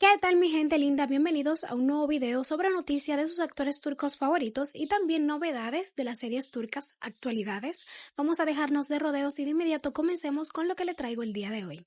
¿Qué tal mi gente linda? Bienvenidos a un nuevo video sobre noticias de sus actores turcos favoritos y también novedades de las series turcas actualidades. Vamos a dejarnos de rodeos y de inmediato comencemos con lo que le traigo el día de hoy.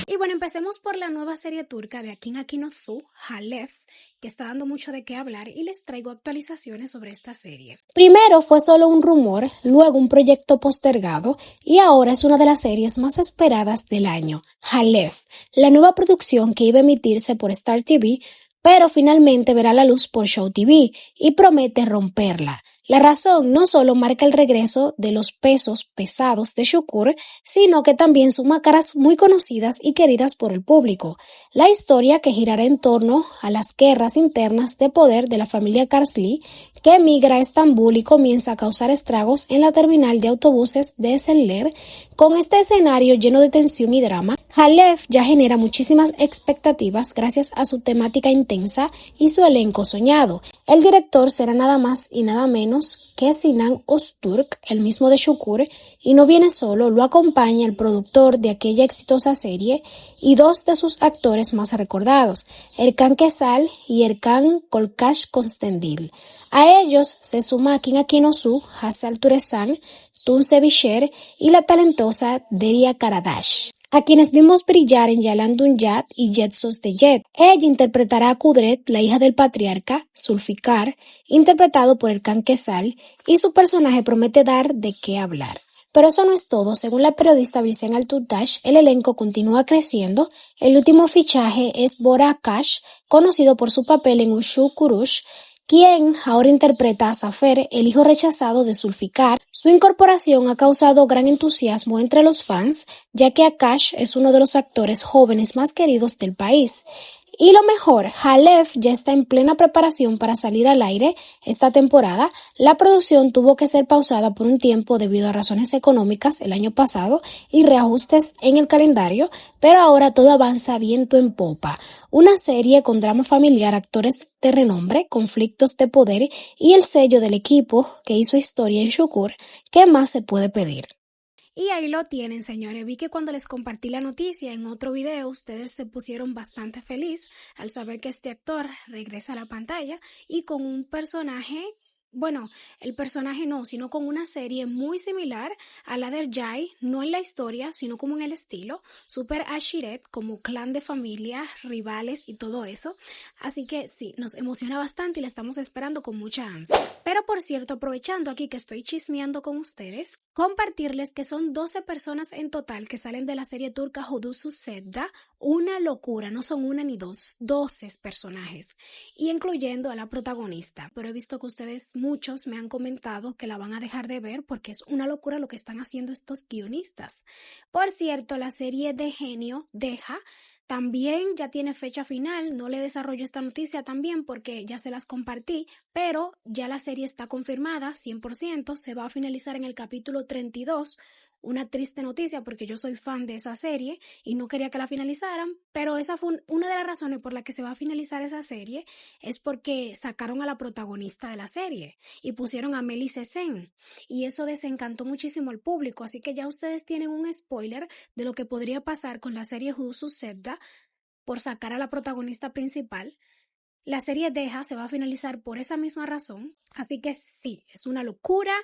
Y bueno, empecemos por la nueva serie turca de Akin Akinosu, Halef, que está dando mucho de qué hablar y les traigo actualizaciones sobre esta serie. Primero fue solo un rumor, luego un proyecto postergado y ahora es una de las series más esperadas del año, Halef, la nueva producción que iba a emitirse por Star TV, pero finalmente verá la luz por Show TV y promete romperla. La razón no solo marca el regreso de los pesos pesados de Şükür, sino que también suma caras muy conocidas y queridas por el público. La historia que girará en torno a las guerras internas de poder de la familia Karsli, que emigra a Estambul y comienza a causar estragos en la terminal de autobuses de Esenler. Con este escenario lleno de tensión y drama, Halef ya genera muchísimas expectativas gracias a su temática intensa y su elenco soñado. El director será nada más y nada menos que Sinan Öztürk, el mismo de Şükür, y no viene solo, lo acompaña el productor de aquella exitosa serie y dos de sus actores más recordados, Erkan Kesal y Erkan Kolkaş Konstendil. A ellos se suma Akin Akinosu, Hazal Turesan, Tunse Bisher y la talentosa Derya Karadaş, a quienes vimos brillar en Yalan Dünyat y Jet Sos de Jet. Ella interpretará a Kudret, la hija del patriarca, Zulfikar, interpretado por Erkan Kesal, y su personaje promete dar de qué hablar. Pero eso no es todo. Según la periodista Birsen Altuntaş, el elenco continúa creciendo. El último fichaje es Bora Akash, conocido por su papel en Ushu Kurush, quien ahora interpreta a Zafer, el hijo rechazado de Zulfikar. Su incorporación ha causado gran entusiasmo entre los fans, ya que Akash es uno de los actores jóvenes más queridos del país. Y lo mejor, Halef ya está en plena preparación para salir al aire esta temporada. La producción tuvo que ser pausada por un tiempo debido a razones económicas el año pasado y reajustes en el calendario, pero ahora todo avanza viento en popa. Una serie con drama familiar, actores de renombre, conflictos de poder y el sello del equipo que hizo historia en Şükür. ¿Qué más se puede pedir? Y ahí lo tienen, señores. Vi que cuando les compartí la noticia en otro video, ustedes se pusieron bastante feliz al saber que este actor regresa a la pantalla y con un personaje, bueno, el personaje no, sino con una serie muy similar a la de Jai, no en la historia, sino como en el estilo, super Ashiret, como clan de familia, rivales y todo eso. Así que sí, nos emociona bastante y la estamos esperando con mucha ansia. Pero por cierto, aprovechando aquí que estoy chismeando con ustedes, compartirles que son 12 personas en total que salen de la serie turca Hudusu Sevda, una locura, no son una ni dos, 12 personajes, y incluyendo a la protagonista. Pero he visto que muchos me han comentado que la van a dejar de ver porque es una locura lo que están haciendo estos guionistas. Por cierto, la serie de Genio, Deja, también ya tiene fecha final. No le desarrollo esta noticia también porque ya se las compartí, pero ya la serie está confirmada 100%, se va a finalizar en el capítulo 32. Una triste noticia porque yo soy fan de esa serie y no quería que la finalizaran, pero esa fue una de las razones por la que se va a finalizar esa serie, es porque sacaron a la protagonista de la serie y pusieron a Melis Sen y eso desencantó muchísimo al público, así que ya ustedes tienen un spoiler de lo que podría pasar con la serie Hudusu Sevda por sacar a la protagonista principal. La serie Deja se va a finalizar por esa misma razón, así que sí, es una locura,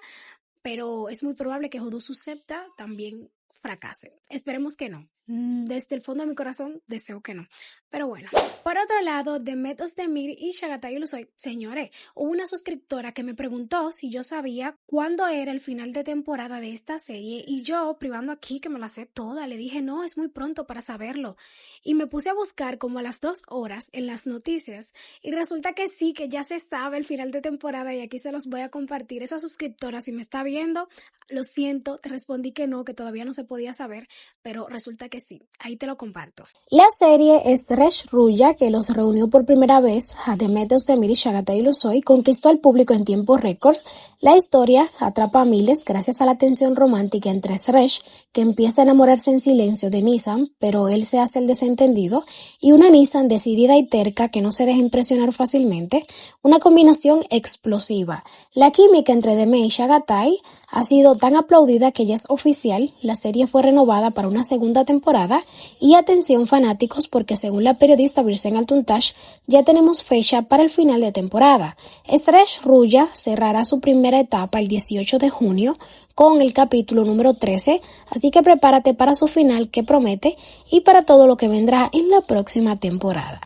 pero es muy probable que Hudusu Sevda también fracase. Esperemos que no. Desde el fondo de mi corazón deseo que no. Pero bueno. Por otro lado, Demet Özdemir y Çağatay Ulusoy, señores, hubo una suscriptora que me preguntó si yo sabía cuándo era el final de temporada de esta serie y yo, privando aquí que me la sé toda, le dije no, es muy pronto para saberlo. Y me puse a buscar como a las 2 horas en las noticias y resulta que sí, que ya se sabe el final de temporada y aquí se los voy a compartir. Esa suscriptora, si me está viendo, lo siento, te respondí que no, que todavía no se podía saber, pero resulta que sí, ahí te lo comparto. La serie es Resh Ruya, que los reunió por primera vez a Demet Özdemir y Çağatay Ulusoy, conquistó al público en tiempo récord. La historia atrapa a miles gracias a la tensión romántica entre Resh, que empieza a enamorarse en silencio de Nisan, pero él se hace el desentendido, y una Nisan decidida y terca que no se deja impresionar fácilmente, una combinación explosiva. La química entre Demet y Çağatay ha sido tan aplaudida que ya es oficial, la serie fue renovada para una segunda temporada y atención fanáticos porque según la periodista Virsen Altuntash ya tenemos fecha para el final de temporada. Stretch Ruya cerrará su primera etapa el 18 de junio con el capítulo número 13, así que prepárate para su final que promete y para todo lo que vendrá en la próxima temporada.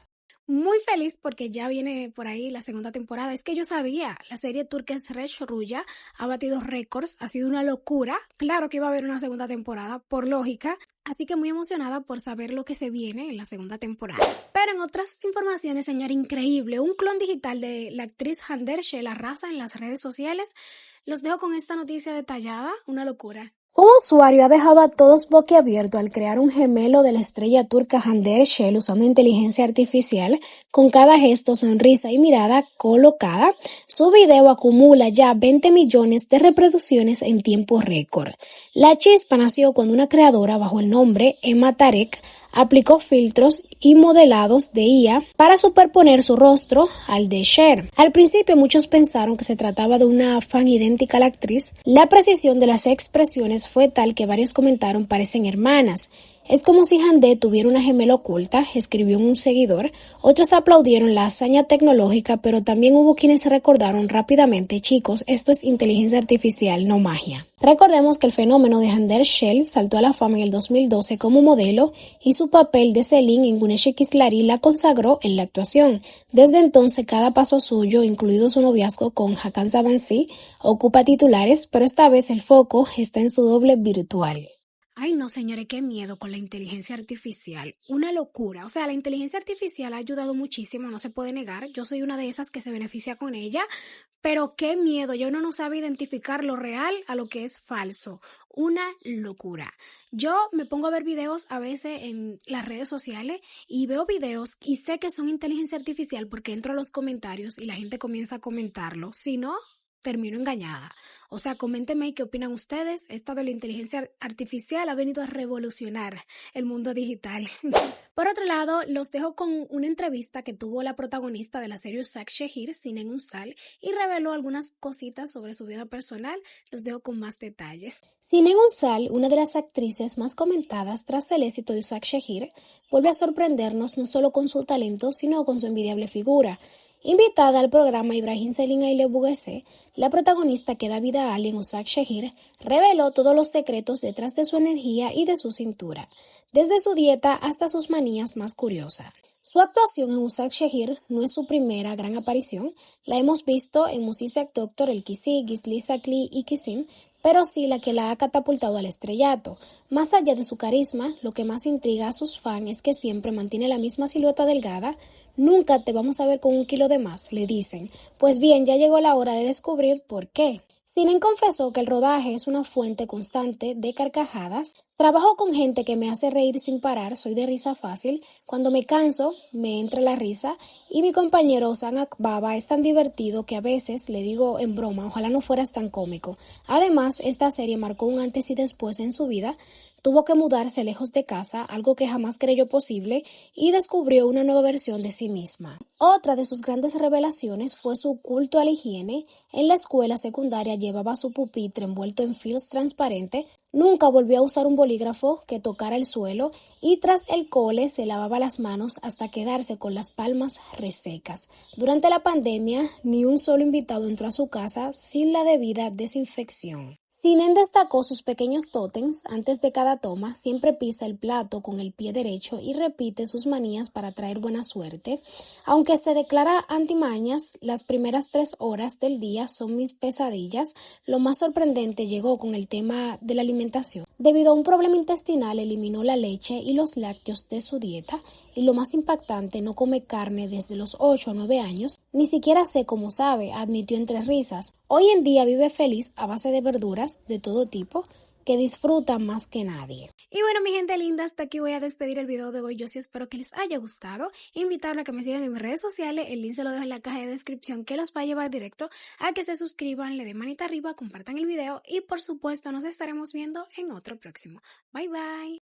Muy feliz porque ya viene por ahí la segunda temporada. Es que yo sabía, la serie turca Stretch Ruya ha batido récords, ha sido una locura. Claro que iba a haber una segunda temporada, por lógica. Así que muy emocionada por saber lo que se viene en la segunda temporada. Pero en otras informaciones, señor, increíble, un clon digital de la actriz Hande Erçel arrasa en las redes sociales. Los dejo con esta noticia detallada, una locura. Un usuario ha dejado a todos boquiabiertos al crear un gemelo de la estrella turca Hande Erçel usando inteligencia artificial con cada gesto, sonrisa y mirada colocada. Su video acumula ya 20 millones de reproducciones en tiempo récord. La chispa nació cuando una creadora bajo el nombre Emma Tarek aplicó filtros y modelados de IA para superponer su rostro al de Cher. Al principio muchos pensaron que se trataba de una fan idéntica a la actriz. La precisión de las expresiones fue tal que varios comentaron parecen hermanas. Es como si Hande tuviera una gemela oculta, escribió un seguidor. Otros aplaudieron la hazaña tecnológica, pero también hubo quienes recordaron rápidamente, chicos, esto es inteligencia artificial, no magia. Recordemos que el fenómeno de Hande Erçel saltó a la fama en el 2012 como modelo y su papel de Selin en Güneş Kızları la consagró en la actuación. Desde entonces, cada paso suyo, incluido su noviazgo con Hakan Sabancı, ocupa titulares, pero esta vez el foco está en su doble virtual. Ay, no, señores, qué miedo con la inteligencia artificial. Una locura. O sea, la inteligencia artificial ha ayudado muchísimo, no se puede negar. Yo soy una de esas que se beneficia con ella, pero qué miedo. Ya uno no sabe identificar lo real a lo que es falso. Una locura. Yo me pongo a ver videos a veces en las redes sociales y veo videos y sé que son inteligencia artificial porque entro a los comentarios y la gente comienza a comentarlo. Si no, termino engañada. O sea, coméntenme qué opinan ustedes. Esta de la inteligencia artificial ha venido a revolucionar el mundo digital. Por otro lado, los dejo con una entrevista que tuvo la protagonista de la serie Uşak Şehir, Sinem Ünsal, y reveló algunas cositas sobre su vida personal. Los dejo con más detalles. Sinem Ünsal, una de las actrices más comentadas tras el éxito de Uşak Şehir, vuelve a sorprendernos no solo con su talento, sino con su envidiable figura. Invitada al programa Ibrahim Selin Aile Bugese, la protagonista que da vida a Ali en Uşak Şehir reveló todos los secretos detrás de su energía y de su cintura, desde su dieta hasta sus manías más curiosas. Su actuación en Uşak Şehir no es su primera gran aparición, la hemos visto en Musisak Doctor El Kisi, Gizli Sakli y Kisim, pero sí la que la ha catapultado al estrellato. Más allá de su carisma, lo que más intriga a sus fans es que siempre mantiene la misma silueta delgada. Nunca te vamos a ver con 1 kilo de más, le dicen. Pues bien, ya llegó la hora de descubrir por qué. Sinem confesó que el rodaje es una fuente constante de carcajadas. Trabajo con gente que me hace reír sin parar, soy de risa fácil. Cuando me canso, me entra la risa. Y mi compañero Ozan Akbaba es tan divertido que a veces le digo en broma, ojalá no fueras tan cómico. Además, esta serie marcó un antes y después en su vida. Tuvo que mudarse lejos de casa, algo que jamás creyó posible, y descubrió una nueva versión de sí misma. Otra de sus grandes revelaciones fue su culto a la higiene. En la escuela secundaria llevaba su pupitre envuelto en films transparente, nunca volvió a usar un bolígrafo que tocara el suelo y tras el cole se lavaba las manos hasta quedarse con las palmas resecas. Durante la pandemia, ni un solo invitado entró a su casa sin la debida desinfección. Sinem destacó sus pequeños tótems. Antes de cada toma, siempre pisa el plato con el pie derecho y repite sus manías para traer buena suerte. Aunque se declara antimañas, las primeras 3 horas del día son mis pesadillas. Lo más sorprendente llegó con el tema de la alimentación. Debido a un problema intestinal, eliminó la leche y los lácteos de su dieta. Y lo más impactante, no come carne desde los 8 a 9 años. Ni siquiera sé cómo sabe, admitió entre risas. Hoy en día vive feliz a base de verduras de todo tipo que disfruta más que nadie. Y bueno, mi gente linda, hasta aquí voy a despedir el video de hoy. Yo sí espero que les haya gustado. Invitarlos a que me sigan en mis redes sociales. El link se lo dejo en la caja de descripción que los va a llevar directo a que se suscriban, le den manita arriba, compartan el video y por supuesto nos estaremos viendo en otro próximo. Bye bye.